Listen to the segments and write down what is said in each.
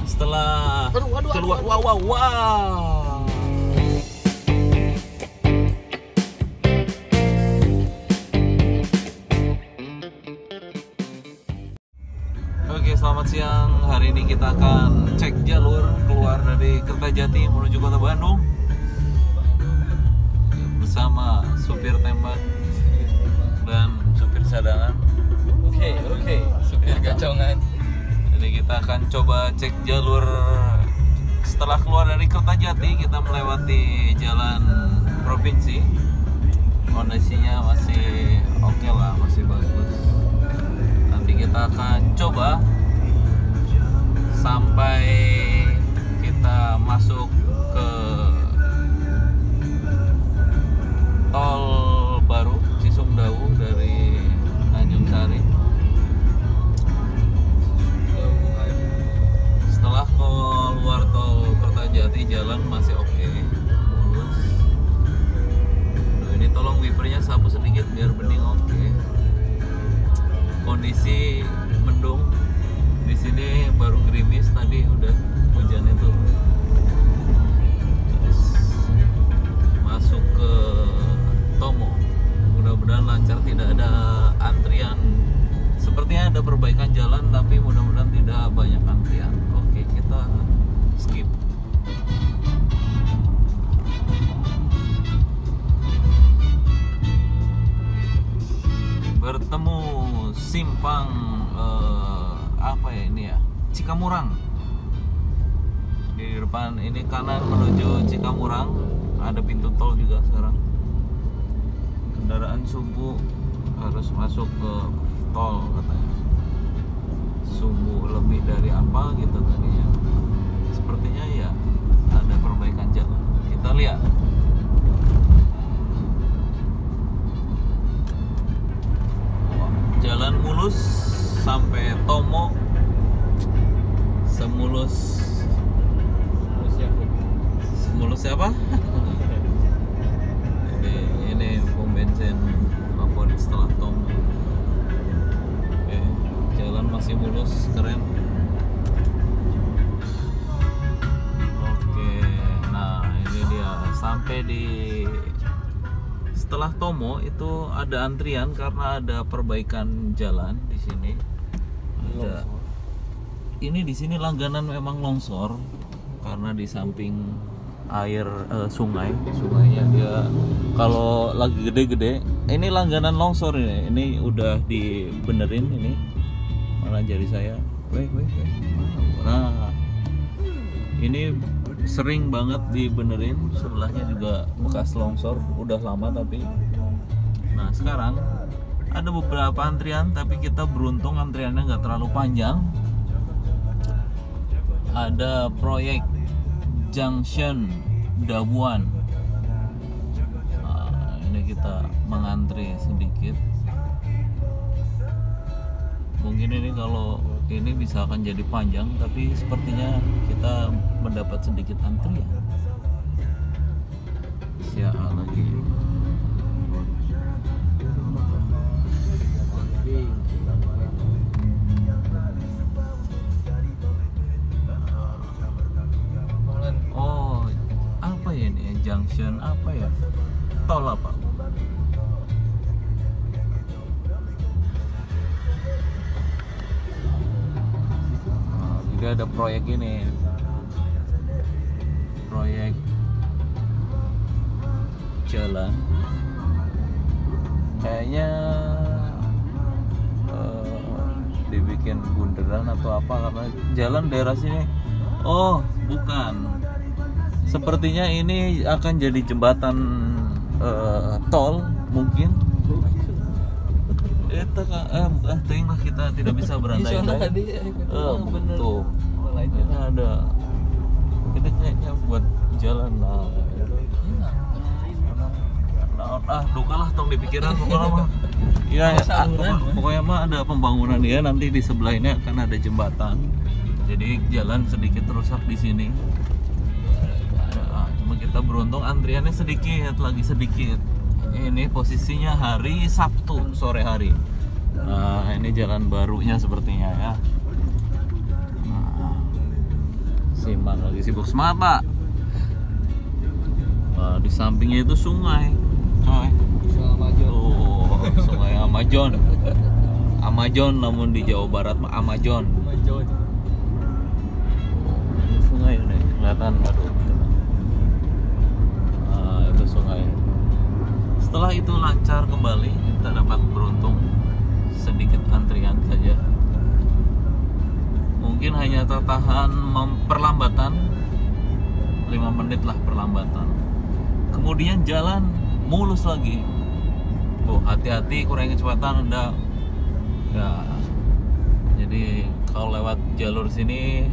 setelah keluar. Wow. Oke, selamat siang. Hari ini kita akan cek jalur keluar dari Kertajati menuju Kota Bandung bersama supir tembak dan supir cadangan. Oke, supir gacongan. Jadi kita akan coba cek jalur. Setelah keluar dari Kertajati, kita melewati jalan provinsi. Kondisinya masih oke lah, masih bagus. Nanti kita akan coba sampai kita masuk ke tol baru Cisumdawu dari Tanjung Sari. Setelah keluar tol Kertajati, jalan masih oke, mulus. Ini tolong wipernya sapu sedikit biar bening oke. Kondisi mendung. Di sini baru gerimis, tadi udah hujan itu. Terus masuk ke Tomo. Mudah-mudahan lancar, tidak ada antrian. Sepertinya ada perbaikan jalan, tapi mudah-mudahan tidak banyak antrian. Oke, kita skip. Bertemu simpang apa ya ini ya, Cikamurang. Di depan ini kanan menuju Cikamurang, ada pintu tol juga sekarang. Kendaraan sumbu harus masuk ke tol katanya. Sumbu lebih dari apa gitu tadinya. Sepertinya ya ada perbaikan jalan. Kita lihat. Jalan mulus sampai Tomo, semulus siapa? ini pom bensin favorit setelah Tomo. Oke, jalan masih mulus, keren. Oke, nah ini dia sampai di setelah Tomo itu ada antrian karena ada perbaikan jalan di sini. Ini di sini langganan memang longsor karena di samping air sungainya dia kalau lagi gede-gede. Ini langganan longsor ini. Ini udah dibenerin ini. Mana jari saya? Weh. Nah, ini sering banget dibenerin. Sebelahnya juga bekas longsor, udah lama tapi. Nah sekarang ada beberapa antrian, tapi kita beruntung antriannya nggak terlalu panjang. Ada proyek Junction Dabuan. Nah, ini kita mengantri sedikit. Mungkin ini kalau ini bisa akan jadi panjang, tapi sepertinya kita mendapat sedikit antrian. Siapa lagi? Oh, apa ya ini? Junction apa ya? Tol apa? Juga ada proyek ini, proyek jalan kayaknya dibikin bundaran atau apa, karena jalan daerah sini. Oh bukan, sepertinya ini akan jadi jembatan tol mungkin. Tengah kita tidak bisa berandai-andai. Betul. Ini ada. Ini kayaknya buat jalan lah. Dukalah tong di pikiran pokoknya mah. Iya, pokoknya mah ada pembangunan dia, nanti di sebelah ini akan ada jembatan. Jadi jalan sedikit rusak di sini. Cuma kita beruntung antriannya lagi sedikit. Ini posisinya hari Sabtu sore hari. Nah, ini jalan barunya sepertinya ya. Nah, Simang lagi sibuk. Semangat Pak. Nah, di sampingnya itu sungai, coy. Oh, sungai Amazon. Amazon namun di Jawa Barat mah Amazon. Ini sungai nih, kelihatan. Aduh. Nah, itu sungai. Setelah itu lancar kembali, kita dapat beruntung sedikit antrian saja. Mungkin hanya tertahan perlambatan 5 menit lah perlambatan. Kemudian jalan mulus lagi. Oh, hati-hati kurangi kecepatan Anda. Ya. Jadi kalau lewat jalur sini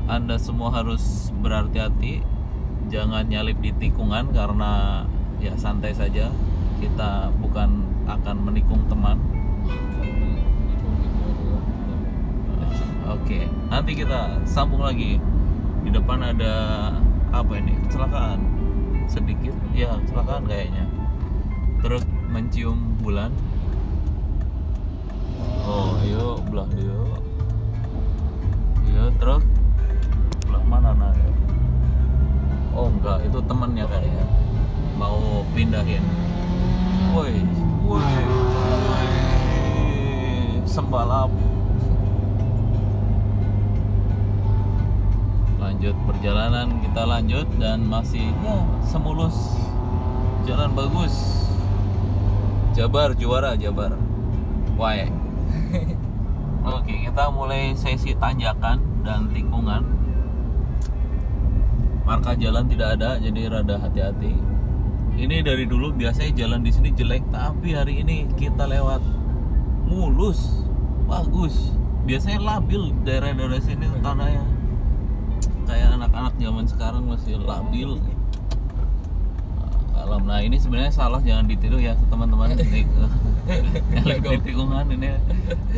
Anda semua harus berhati-hati. Jangan nyalip di tikungan karena ya santai saja. Kita bukan akan menikung teman. Oke, nanti kita sambung lagi. Di depan ada apa ini? Kecelakaan sedikit, ya kecelakaan kayaknya. Truk mencium bulan. Oh, yuk belah dia. Iya, truk belah mana nah? Oh enggak, itu temannya kayaknya mau pindahin. Woi, sembalap. Lanjut perjalanan, kita lanjut dan masih ya semulus, jalan bagus. Jabar juara, Jabar. Why? Oke, kita mulai sesi tanjakan dan tikungan. Marka jalan tidak ada, jadi rada hati-hati. Ini dari dulu biasanya jalan di sini jelek, tapi hari ini kita lewat mulus, bagus. Biasanya labil daerah-daerah sini tanahnya. Kayak anak-anak zaman sekarang masih labil. Nah ini sebenarnya salah, jangan ditiru ya teman-teman. Yang di tikungan ini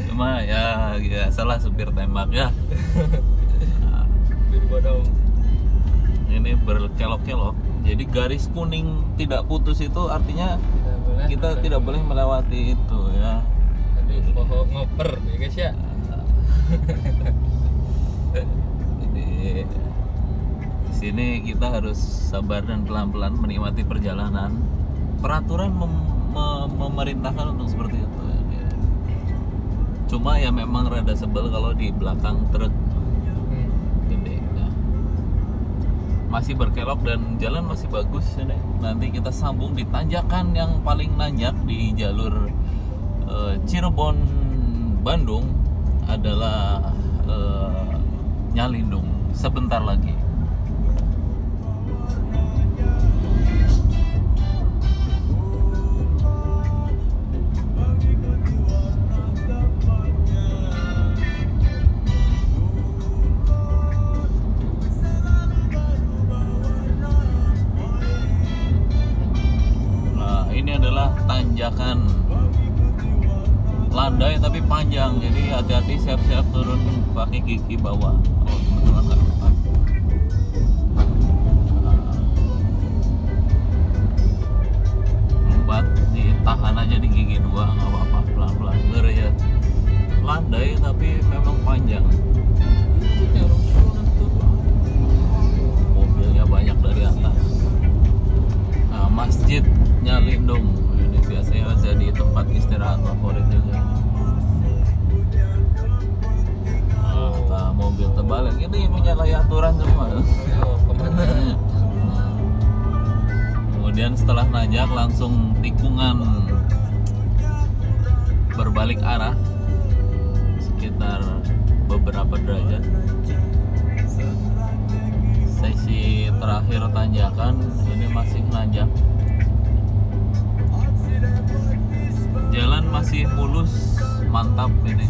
cuma ya salah supir tembak ya. Nah, ini berkelok-kelok. Jadi garis kuning tidak putus itu artinya kita tidak boleh melewati itu ya. Aduh, pohon ngoper ya guys ya. Jadi di sini kita harus sabar dan pelan-pelan menikmati perjalanan. Peraturan memerintahkan untuk seperti itu. Ya. Cuma ya memang rada sebel kalau di belakang truk gede. Ya. Masih berkelok dan jalan masih bagus ini. Nanti kita sambung di tanjakan yang paling nanjak di jalur Cirebon Bandung adalah Nyalindung sebentar lagi. Nah, ini adalah tanjakan landai tapi panjang, jadi hati-hati, siap-siap turun pakai gigi bawah. Oh teman-teman nggak lupa. Empat ditahan aja di gigi 2, nggak apa-apa, pelan-pelan. Ngeri ya, landai tapi memang panjang. Mobilnya banyak dari atas. Nah, Masjid Nyalindung ini biasanya jadi tempat istirahat favorit juga. Nah, mobil terbalik ini menyalahi aturan semua. Kemana? Kemudian setelah nanjak langsung tikungan berbalik arah sekitar beberapa derajat. Sesi terakhir tanjakan ini masih nanjak. Jalan masih mulus, mantap ini.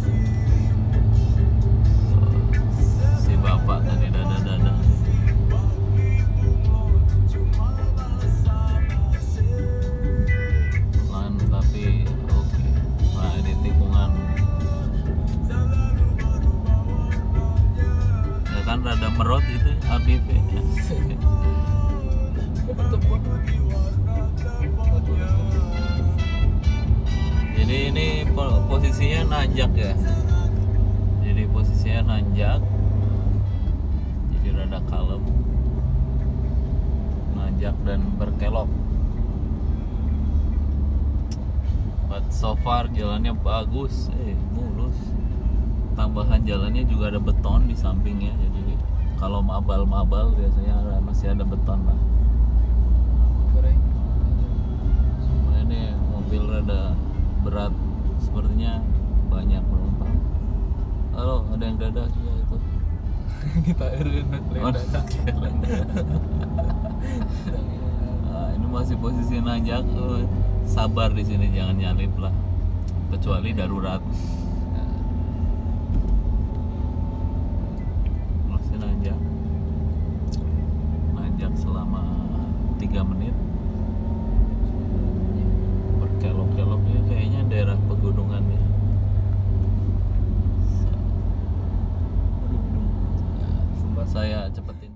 Si bapak tadi dada-dada. Pelan tapi oke. Nah ini tikungan. Ya kan rada merot itu ABV. Jadi ini posisinya nanjak ya. Jadi posisinya nanjak. rada kalem, nanjak dan berkelok. But so far jalannya bagus, mulus. Tambahan jalannya juga ada beton di sampingnya, jadi kalau mabal-mabal biasanya masih ada beton lah. Cuma ini mobil rada berat, sepertinya banyak penumpang. Halo, ada yang dadah juga itu. Kita urun Ini masih posisi nanjak. Sabar di sini, jangan nyalip lah, kecuali darurat. Masih nanjak selama 3 menit. Berkelok-keloknya kayaknya daerah pegunungannya. Sempat saya cepetin.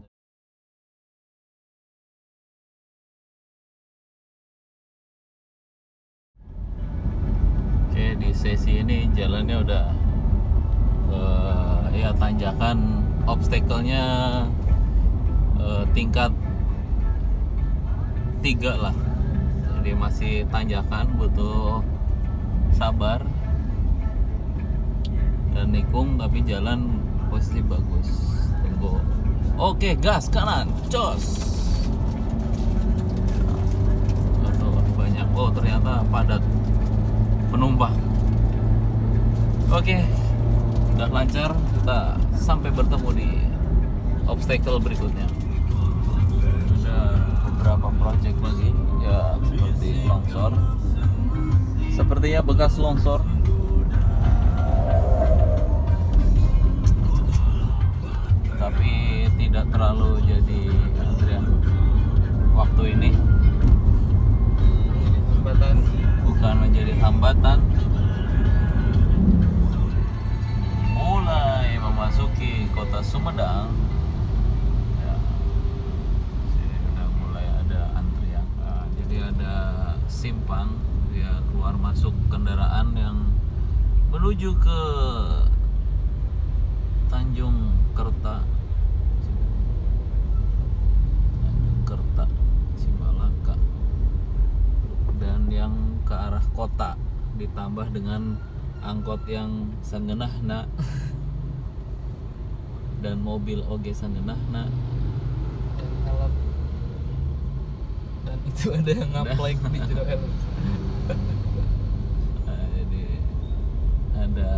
Oke, di sesi ini jalannya udah ya tanjakan, obstacle-nya tingkat 3 lah. Jadi masih tanjakan, butuh sabar dan nikung, tapi jalan posisi bagus. Tunggu. Oke, gas kanan, cos. Aduh, banyak. Oh, ternyata padat penumpang. Oke, udah lancar. Kita sampai bertemu di obstacle berikutnya. Ada beberapa project lagi, ya seperti longsor. Sepertinya bekas longsor. Tapi tidak terlalu jadi antrian waktu ini. Hambatan. Bukan menjadi hambatan. Mulai memasuki kota Sumedang, ya, sini udah mulai ada antrian. Jadi ada simpang, ya, keluar masuk kendaraan yang menuju ke Tanjung Kerta, Cimalaka, dan yang ke arah kota, ditambah dengan angkot yang sangenahna dan mobil oge sangenahna, Dan alat. Dan itu ada yang ngaplek di jero helm. Jadi ada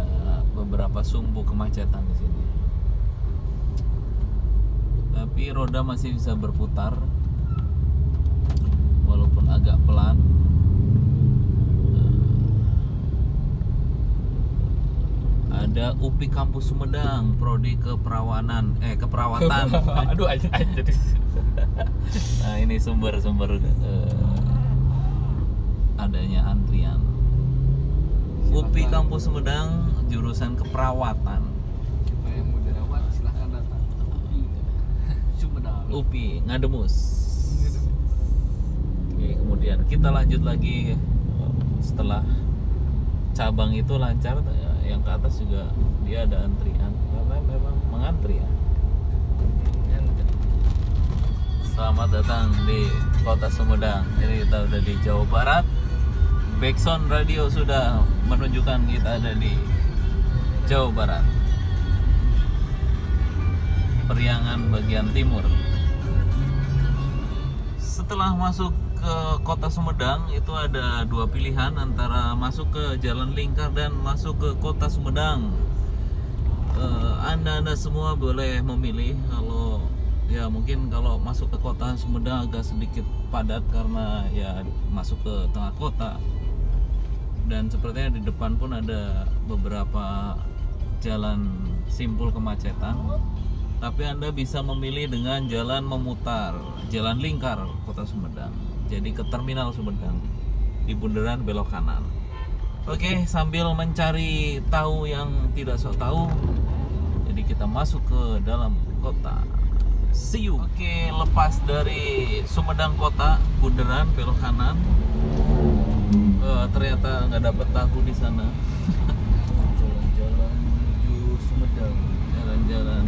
beberapa sumbu kemacetan di sini. Tapi roda masih bisa berputar walaupun agak pelan. Ada UPI Kampus Sumedang, prodi keperawatan. Aduh, aja jadi. Nah, ini sumber adanya antrian. UPI Kampus Sumedang, jurusan keperawatan. Siapa yang mau dirawat silahkan datang. Sumedang. UPI Ngademus. Oke, kemudian kita lanjut lagi setelah cabang itu lancar, yang ke atas juga dia ada antrian karena memang mengantri ya. Selamat datang di kota Sumedang. Ini kita udah di Jawa Barat. Backsound radio sudah menunjukkan kita ada di Jawa Barat. Periangan bagian timur. Setelah masuk ke kota Sumedang itu ada 2 pilihan, antara masuk ke Jalan Lingkar dan masuk ke kota Sumedang. Anda semua boleh memilih. Kalau ya mungkin kalau masuk ke kota Sumedang agak sedikit padat karena ya masuk ke tengah kota, dan sepertinya di depan pun ada beberapa jalan simpul kemacetan. Tapi Anda bisa memilih dengan jalan memutar, Jalan Lingkar kota Sumedang. Jadi ke terminal Sumedang, di bundaran belok kanan. Oke, sambil mencari tahu yang tidak sok tahu, jadi kita masuk ke dalam kota. See you. Oke, lepas dari Sumedang kota, bundaran belok kanan. Ternyata nggak dapat tahu di sana. Jalan-jalan menuju Sumedang. Jalan-jalan.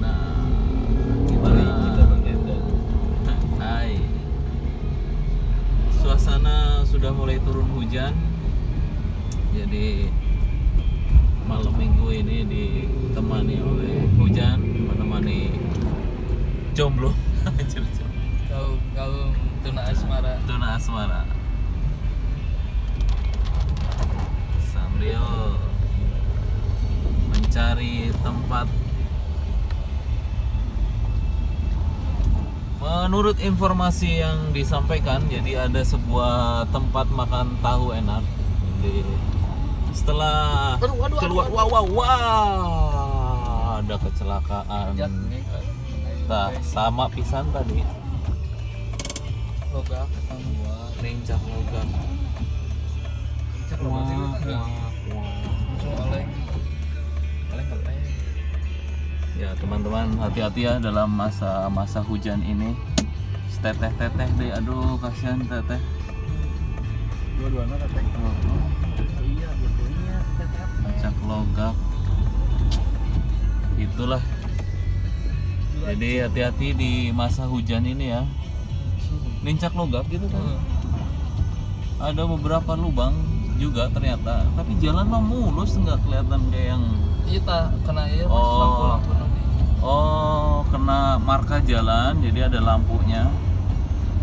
Nah, jomblo. Kaum tuna asmara. Tuna asmara. Sambil mencari tempat. Menurut informasi yang disampaikan, jadi ada sebuah tempat makan tahu enak. Jadi setelah keluar, wah, ada kecelakaan. Nah, sama pisan tadi. Logak ketemu Rincak logam. cek logak sih langsung oleng ngeteh. Ya teman-teman, hati-hati ya dalam masa hujan ini. Teteh deh, aduh kasihan teteh. Dua-duanya teteh. Oh iya, dua-duanya teteh. Rincak logam. Itulah. Jadi hati-hati di masa hujan ini ya. Lincak logam gitu kan. Ada beberapa lubang juga ternyata, tapi jalan mah mulus, nggak kelihatan kayak yang Iya kena ya lampu-lampu nanti. oh kena marka jalan, jadi ada lampunya.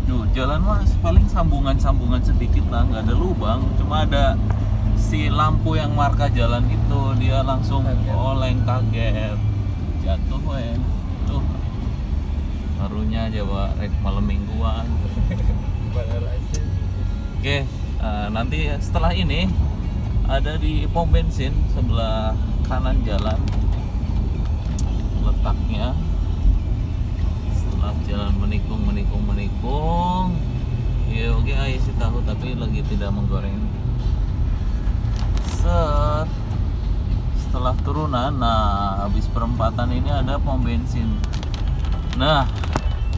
Duh, jalan mah paling sambungan sedikit lah, nggak ada lubang, cuma ada si lampu yang marka jalan itu, dia langsung oleng, kaget, jatuh tuh barunya aja rek malam mingguan. Oke, nanti setelah ini ada di pom bensin sebelah kanan jalan letaknya. Setelah jalan menikung, ya oke, isi tahu tapi lagi tidak menggoreng. Setelah turunan, nah habis perempatan ini ada pom bensin. Nah,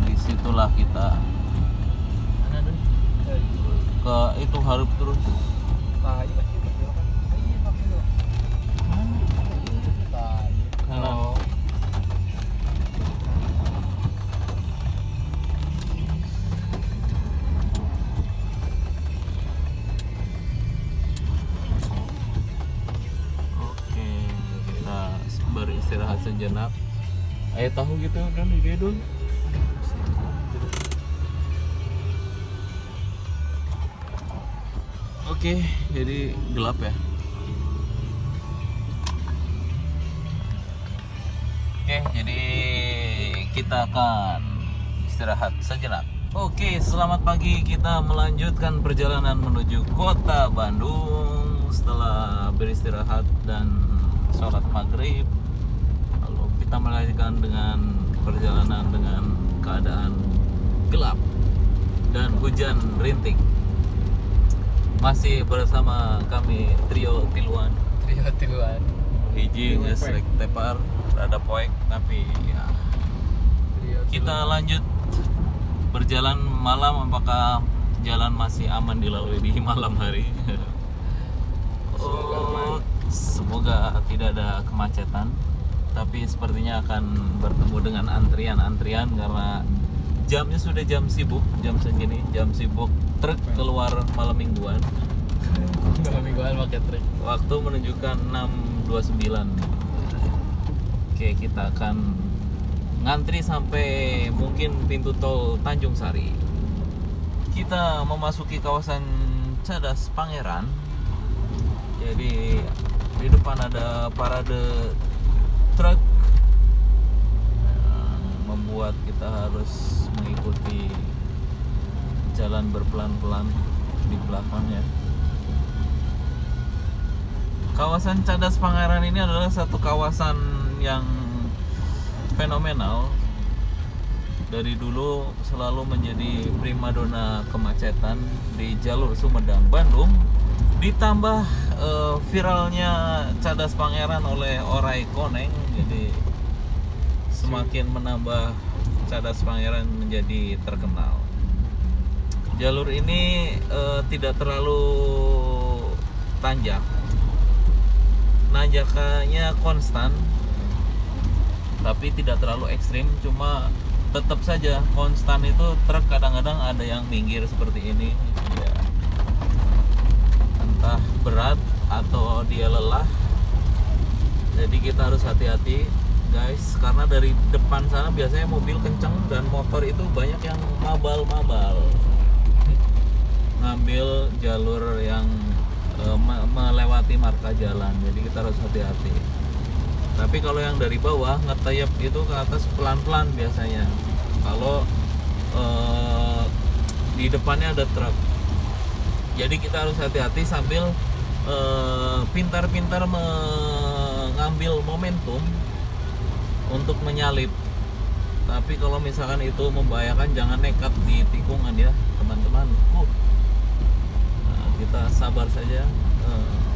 disitulah kita ke itu harus terus. Kanan. Oke, kita beristirahat sejenak. Ayo tahu gitu kan di dulu. Oke, jadi gelap ya. Oke, jadi kita akan istirahat sejenak. Oke, selamat pagi. Kita melanjutkan perjalanan menuju kota Bandung setelah beristirahat dan sholat maghrib. Lalu kita melanjutkan dengan perjalanan dengan keadaan gelap dan hujan rintik. Masih bersama kami trio tiluan. Hiji geus rek tepar rada poek, tapi ya kita lanjut berjalan malam. Apakah jalan masih aman dilalui di malam hari? Semoga tidak ada kemacetan, tapi sepertinya akan bertemu dengan antrian karena jamnya sudah jam sibuk, jam segini jam sibuk truk keluar malam mingguan. Malam mingguan pakai truk. Waktu menunjukkan 6.29. Oke, kita akan ngantri sampai mungkin pintu tol Tanjung Sari. Kita memasuki kawasan Cadas Pangeran. Jadi di depan ada parade truk, membuat kita harus mengikuti jalan berpelan-pelan di belakangnya. Kawasan Cadas Pangeran ini adalah satu kawasan yang fenomenal. Dari dulu selalu menjadi primadona kemacetan di jalur Sumedang Bandung. Ditambah viralnya Cadas Pangeran oleh Oray Koneng, jadi semakin menambah Cadas Pangeran menjadi terkenal. Jalur ini tidak terlalu tanjak, nanjakannya konstan, tapi tidak terlalu ekstrim. Cuma tetap saja konstan itu truk kadang-kadang ada yang minggir seperti ini ya, entah berat atau dia lelah. Jadi kita harus hati-hati guys, karena dari depan sana biasanya mobil kenceng dan motor itu banyak yang mabal-mabal ngambil jalur yang melewati marka jalan, jadi kita harus hati-hati. Tapi kalau yang dari bawah ngetayap itu ke atas pelan-pelan biasanya. Kalau di depannya ada truk, jadi kita harus hati-hati sambil pintar-pintar mengambil momentum untuk menyalip. Tapi kalau misalkan itu membahayakan, jangan nekat di tikungan ya teman-teman. Nah, kita sabar saja,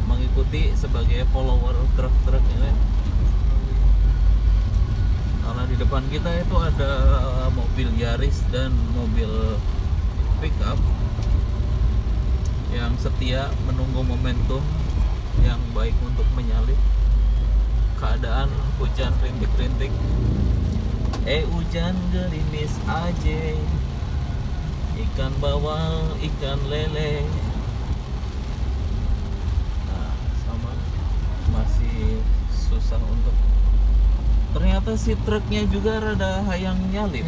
mengikuti sebagai follower truk-truk ini. Karena di depan kita itu ada mobil Yaris dan mobil pickup yang setia menunggu momentum yang baik untuk menyalip. Keadaan hujan rintik-rintik, hujan gerimis aja, ikan bawal, ikan lele. Nah, sama masih susah untuk. Ternyata si truknya juga rada hayang nyalip.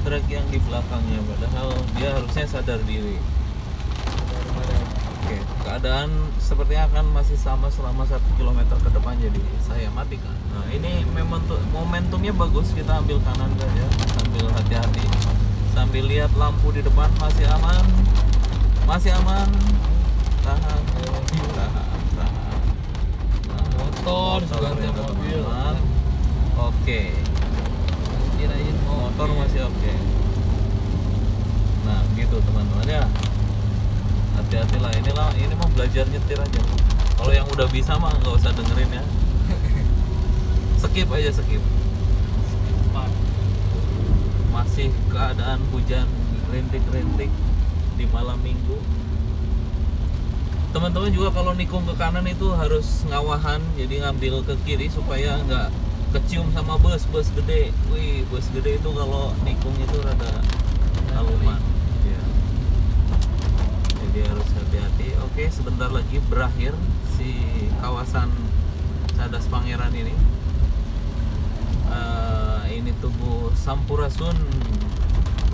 Truk yang di belakangnya, padahal dia harusnya sadar diri. Oke, keadaan sepertinya akan masih sama selama 1 km ke depan, jadi saya matikan. Nah, ini momentumnya bagus, kita ambil kanan saja, sambil hati-hati, sambil lihat lampu di depan masih aman, tahan. Motor juga ada mobil. Oke. Kirain Motor masih oke. Nah, gitu teman-teman ya. Hati-hatilah, ini mau belajar nyetir aja. Kalau yang udah bisa mah nggak usah dengerin ya. Skip aja, skip. Masih keadaan hujan rintik-rintik di malam minggu. Teman-teman juga kalau nikung ke kanan itu harus ngawahan, jadi ngambil ke kiri supaya nggak kecium sama bus gede. Wih, bus gede itu kalau nikung itu rada aluman. Ya. Jadi harus hati-hati. Oke, sebentar lagi berakhir si kawasan Cadas Pangeran ini. Ini Tugu Sampurasun,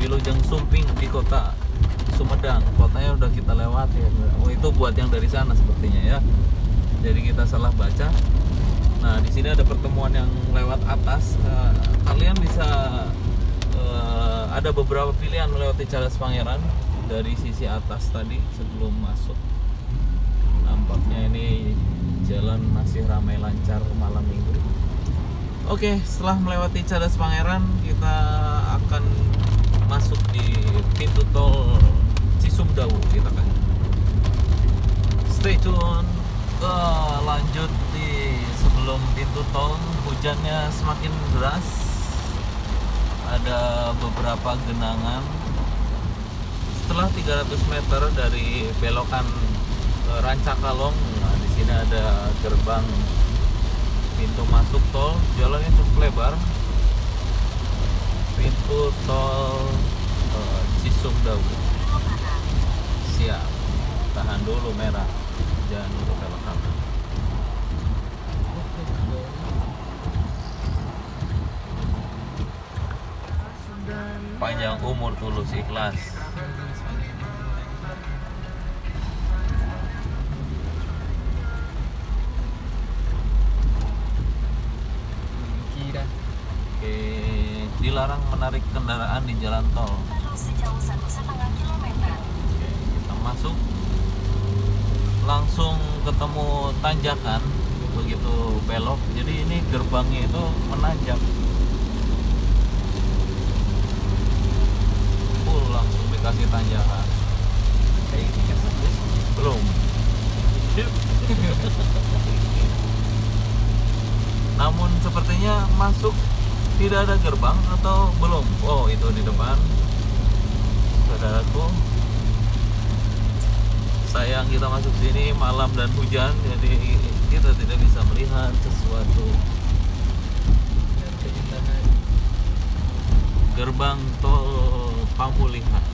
Wilujeng Sumping di kota Sumedang. Kotanya udah kita lewati ya. Oh, itu buat yang dari sana sepertinya ya. Jadi kita salah baca. Nah, di sini ada pertemuan yang lewat atas. Kalian bisa ada beberapa pilihan melewati Cadas Pangeran dari sisi atas tadi sebelum masuk. Nampaknya ini jalan masih ramai lancar malam minggu. Oke, setelah melewati Cadas Pangeran, kita akan masuk di pintu tol Cisumdawu kita kan. Stay tune. Lanjut di sebelum pintu tol, hujannya semakin deras. Ada beberapa genangan. Setelah 300 meter dari belokan Rancakalong, nah di sini ada gerbang pintu masuk tol. Jalannya cukup lebar. Pintu tol Cisumdawu. Siap. Tahan dulu merah. Jangan dulu belok kanan. Panjang umur tulus ikhlas. Kira. Oke, dilarang menarik kendaraan di jalan tol. Sejauh 1,5 kilometer. Oke, kita masuk. Langsung ketemu tanjakan begitu belok. Jadi ini gerbangnya itu menanjak. Full langsung dikasih tanjakan. Belum. Namun sepertinya masuk tidak ada gerbang atau belum. Oh, itu di depan. Saudaraku, sayang kita masuk sini malam dan hujan, jadi kita tidak bisa melihat sesuatu. Gerbang tol Pamulihan.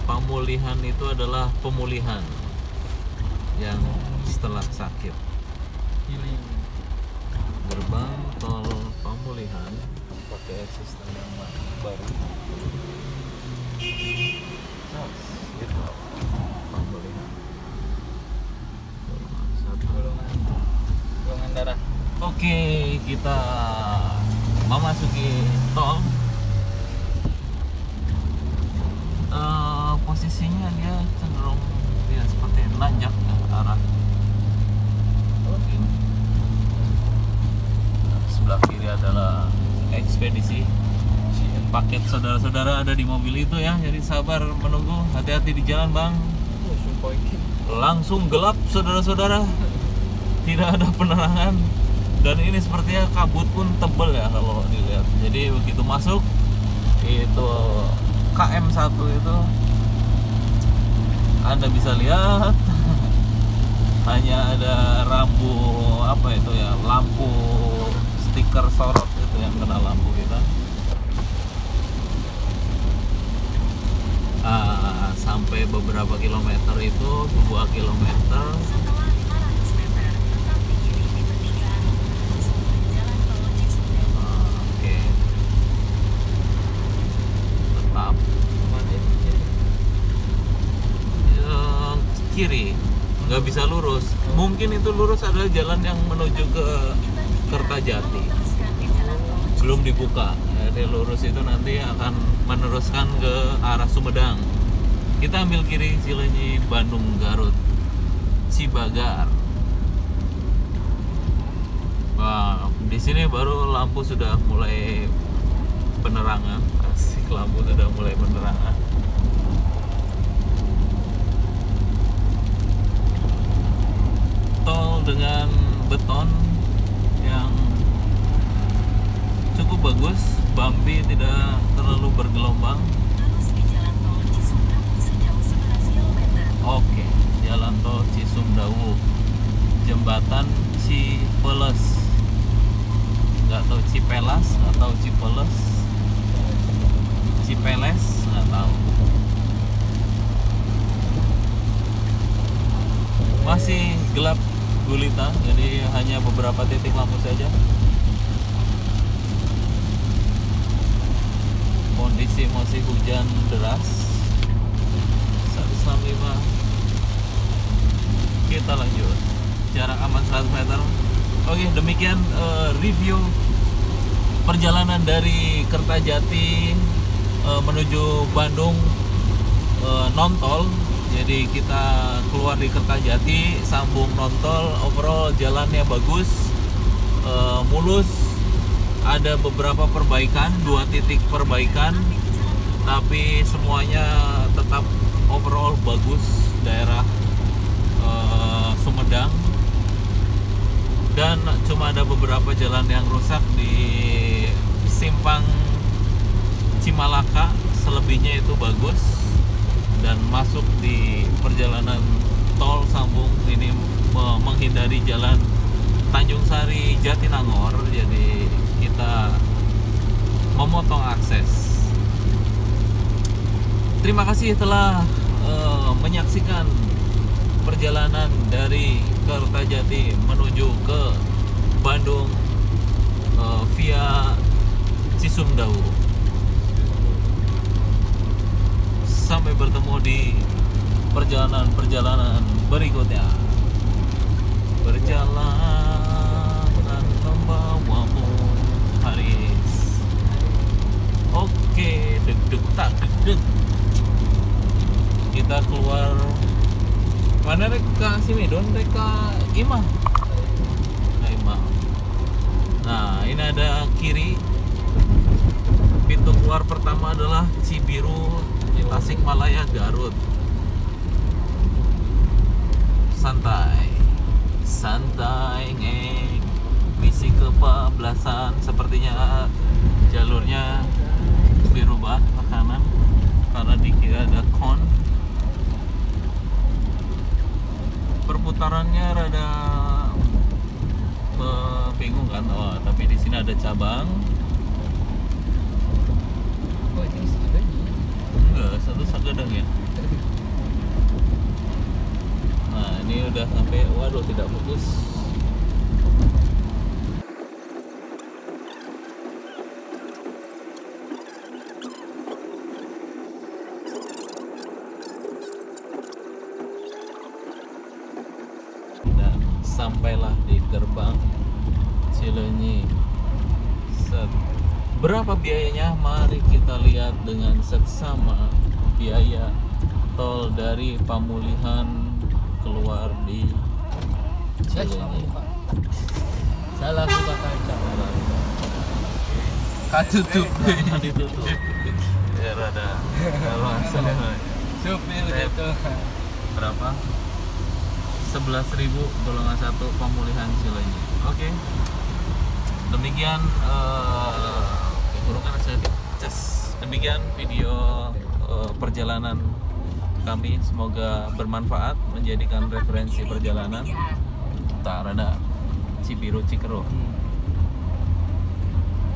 Pamulihan itu adalah pemulihan yang setelah sakit. Healing. sistem yang baru. Gitu. Pembelian. Golongan darah. Oke, kita memasuki tol. Posisinya dia cenderung dia seperti nanjak ke arah ini. Sebelah kiri adalah ekspedisi. Paket saudara-saudara ada di mobil itu ya, jadi sabar menunggu. Hati-hati di jalan bang. Sumpah ini. Langsung gelap saudara-saudara, tidak ada penerangan, dan ini sepertinya kabut pun tebel ya kalau dilihat. Jadi begitu masuk itu KM1 itu Anda bisa lihat hanya ada rambu apa itu ya, lampu stiker sorot itu yang kena lampu kita. Sampai beberapa kilometer itu 2 kilometer. Setelah 500 meter, tetap di kiri di pertigaan terus jalan tol Cisumdawu. Oke. Tetap kiri, nggak bisa lurus. Mungkin itu lurus adalah jalan yang menuju ke Kertajati, Teruskan di jalan tol belum dibuka. Jadi lurus itu nanti akan meneruskan ke arah Sumedang. Kita ambil kiri Cileunyi, Bandung, Garut, Cibagar. Wah, di sini baru lampu sudah mulai penerangan. Asik, lampu sudah mulai penerangan. Tol dengan beton yang cukup bagus, bumpy, tidak terlalu bergelombang. terus di jalan tol Cisumdawu sejauh 11 km. Oke, jalan tol Cisumdawu, jembatan Cipeles, nggak tahu Cipelas atau Cipeles, Cipeles nggak tahu. Masih gelap gulita, jadi hanya beberapa titik lampu saja. Kondisi masih hujan deras. 165. Kita lanjut. Jarak aman 100 meter. Oke, demikian review perjalanan dari Kertajati menuju Bandung non-tol. Jadi kita keluar di Kertajati, sambung non-tol. Overall jalannya bagus, mulus. Ada beberapa perbaikan, 2 titik perbaikan, tapi semuanya tetap overall bagus. Daerah Sumedang, dan cuma ada beberapa jalan yang rusak di simpang Cimalaka. Selebihnya itu bagus, dan masuk di perjalanan tol sambung ini menghindari jalan Tanjung Sari Jatinangor, jadi kita memotong akses. Terima kasih telah menyaksikan perjalanan dari Kertajati menuju ke Bandung via Cisumdawu. Sampai bertemu di perjalanan berikutnya. Perjalanan membawamu, Haris. Oke, deg-deg tak deg-deg. Kita keluar mana, Reka Simedon, Reka Imah. Imah. Nah, ini ada kiri. Pintu keluar pertama adalah Cibiru, Tasikmalaya, Garut. Santai, santai, misi kebablasan. Sepertinya jalurnya dirubah ke kanan karena di kiri ada kon. Perputarannya rada bingung kan? Oh, tapi di sini ada cabang. Oh, ini Sagedang. Enggak, satu Sagedang ya. Nah, ini udah sampai, waduh, tidak fokus. Berapa biayanya? Mari kita lihat dengan seksama. Biaya tol dari Pamulihan keluar di Cilenyi. Salah buka kaca. Katutup. Ditutup. Ya rada. Kalau asal Supir gitu. berapa? 11.000 golongan 1 Pamulihan Cilenyi. Oke. Demikian burungan saya cas. Demikian video perjalanan kami, semoga bermanfaat, menjadikan referensi perjalanan. Tak ada Cibiru Cikero.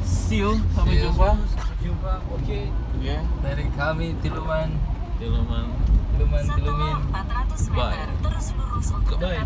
See you, sampai jumpa. Sampai jumpa. Oke. Ya, Dari kami Tiluman. Tiluman. Tilumin. 400 Bye. meter terus lurus untuk Bye. arah